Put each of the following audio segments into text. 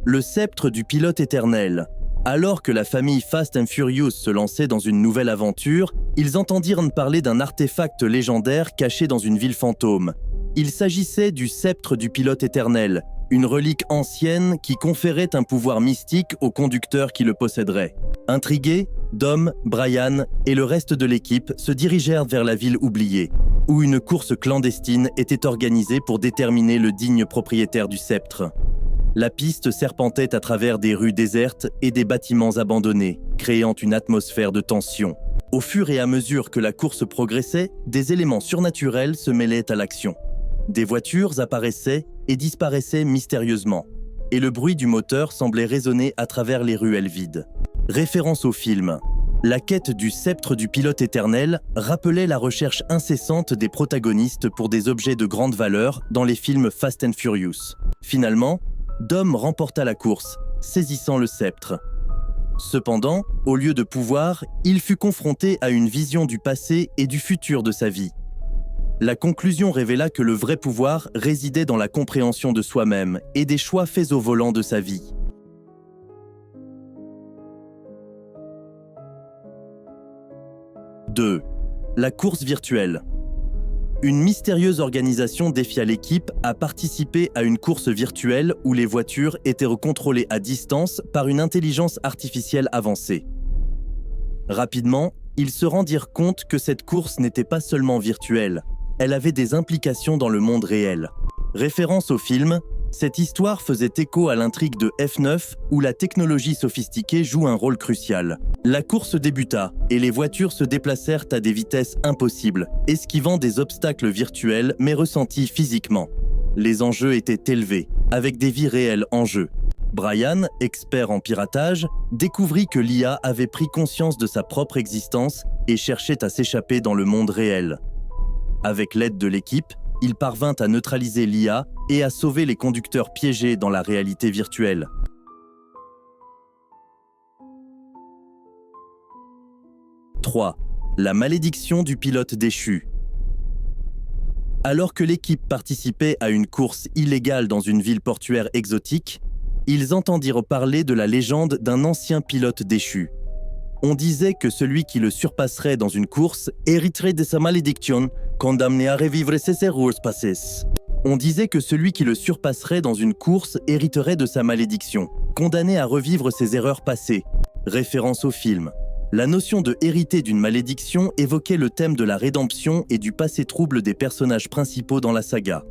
le sceptre du pilote éternel. Alors que la famille Fast and Furious se lançait dans une nouvelle aventure, ils entendirent parler d'un artefact légendaire caché dans une ville fantôme. Il s'agissait du sceptre du pilote éternel, une relique ancienne qui conférait un pouvoir mystique au conducteur qui le posséderait. Intrigués, Dom, Brian et le reste de l'équipe se dirigèrent vers la ville oubliée, où une course clandestine était organisée pour déterminer le digne propriétaire du sceptre. La piste serpentait à travers des rues désertes et des bâtiments abandonnés, créant une atmosphère de tension. Au fur et à mesure que la course progressait, des éléments surnaturels se mêlaient à l'action. Des voitures apparaissaient et disparaissaient mystérieusement, et le bruit du moteur semblait résonner à travers les ruelles vides. Référence au film. La quête du sceptre du pilote éternel rappelait la recherche incessante des protagonistes pour des objets de grande valeur dans les films Fast and Furious. Finalement, Dom remporta la course, saisissant le sceptre. Cependant, au lieu de pouvoir, il fut confronté à une vision du passé et du futur de sa vie. La conclusion révéla que le vrai pouvoir résidait dans la compréhension de soi-même et des choix faits au volant de sa vie. « 2. La course virtuelle. Une mystérieuse organisation défia l'équipe à participer à une course virtuelle où les voitures étaient contrôlées à distance par une intelligence artificielle avancée. Rapidement, ils se rendirent compte que cette course n'était pas seulement virtuelle, elle avait des implications dans le monde réel. Référence au film, cette histoire faisait écho à l'intrigue de F9 où la technologie sophistiquée joue un rôle crucial. La course débuta et les voitures se déplacèrent à des vitesses impossibles, esquivant des obstacles virtuels mais ressentis physiquement. Les enjeux étaient élevés, avec des vies réelles en jeu. Brian, expert en piratage, découvrit que l'IA avait pris conscience de sa propre existence et cherchait à s'échapper dans le monde réel. Avec l'aide de l'équipe, il parvint à neutraliser l'IA et à sauver les conducteurs piégés dans la réalité virtuelle. « 3. La malédiction du pilote déchu. Alors que l'équipe participait à une course illégale dans une ville portuaire exotique, ils entendirent parler de la légende d'un ancien pilote déchu. On disait que celui qui le surpasserait dans une course hériterait de sa malédiction, condamné à revivre ses erreurs passées. On disait que celui qui le surpasserait dans une course hériterait de sa malédiction, condamné à revivre ses erreurs passées. Référence au film. La notion de hériter d'une malédiction évoquait le thème de la rédemption et du passé trouble des personnages principaux dans la saga.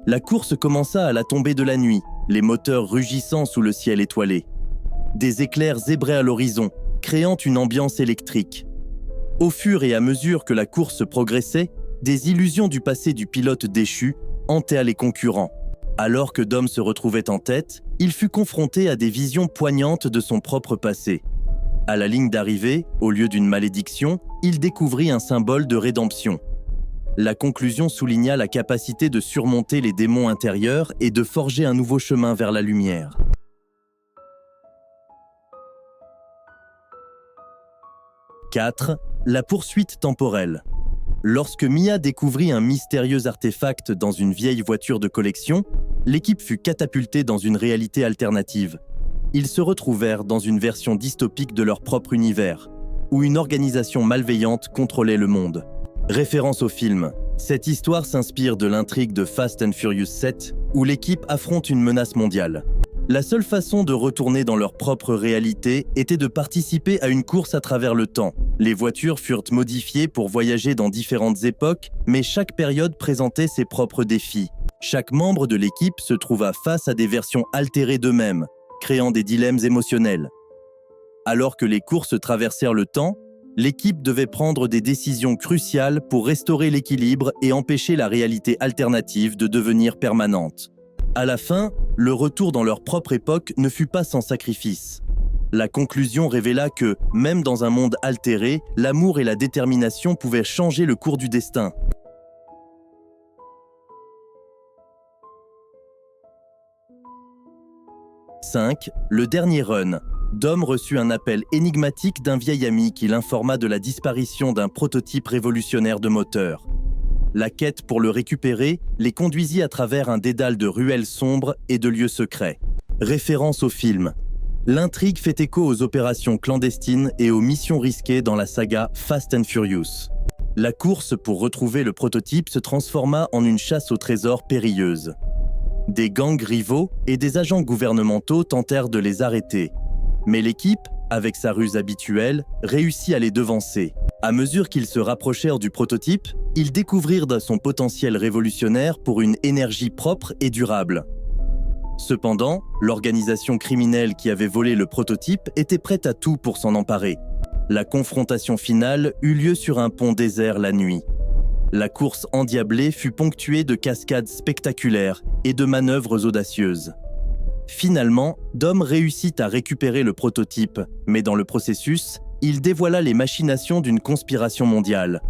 La course commença à la tombée de la nuit, les moteurs rugissant sous le ciel étoilé. Des éclairs zébraient à l'horizon, créant une ambiance électrique. Au fur et à mesure que la course progressait, des illusions du passé du pilote déchu hantaient les concurrents. Alors que Dom se retrouvait en tête, il fut confronté à des visions poignantes de son propre passé. À la ligne d'arrivée, au lieu d'une malédiction, il découvrit un symbole de rédemption. La conclusion souligna la capacité de surmonter les démons intérieurs et de forger un nouveau chemin vers la lumière. 4. La poursuite temporelle. Lorsque Mia découvrit un mystérieux artefact dans une vieille voiture de collection, l'équipe fut catapultée dans une réalité alternative. Ils se retrouvèrent dans une version dystopique de leur propre univers, où une organisation malveillante contrôlait le monde. Référence au film. Cette histoire s'inspire de l'intrigue de Fast and Furious 7, où l'équipe affronte une menace mondiale. La seule façon de retourner dans leur propre réalité était de participer à une course à travers le temps. Les voitures furent modifiées pour voyager dans différentes époques, mais chaque période présentait ses propres défis. Chaque membre de l'équipe se trouva face à des versions altérées d'eux-mêmes, créant des dilemmes émotionnels. Alors que les courses traversèrent le temps, l'équipe devait prendre des décisions cruciales pour restaurer l'équilibre et empêcher la réalité alternative de devenir permanente. À la fin, le retour dans leur propre époque ne fut pas sans sacrifice. La conclusion révéla que, même dans un monde altéré, l'amour et la détermination pouvaient changer le cours du destin. « 5. Le dernier run. Dom reçut un appel énigmatique d'un vieil ami qui l'informa de la disparition d'un prototype révolutionnaire de moteur. La quête pour le récupérer les conduisit à travers un dédale de ruelles sombres et de lieux secrets. référence au film. L'intrigue fait écho aux opérations clandestines et aux missions risquées dans la saga Fast and Furious. La course pour retrouver le prototype se transforma en une chasse au trésor périlleuse. Des gangs rivaux et des agents gouvernementaux tentèrent de les arrêter. Mais l'équipe, avec sa ruse habituelle, réussit à les devancer. À mesure qu'ils se rapprochèrent du prototype, ils découvrirent son potentiel révolutionnaire pour une énergie propre et durable. Cependant, l'organisation criminelle qui avait volé le prototype était prête à tout pour s'en emparer. La confrontation finale eut lieu sur un pont désert la nuit. La course endiablée fut ponctuée de cascades spectaculaires et de manœuvres audacieuses. Finalement, Dom réussit à récupérer le prototype, mais dans le processus, il dévoila les machinations d'une conspiration mondiale.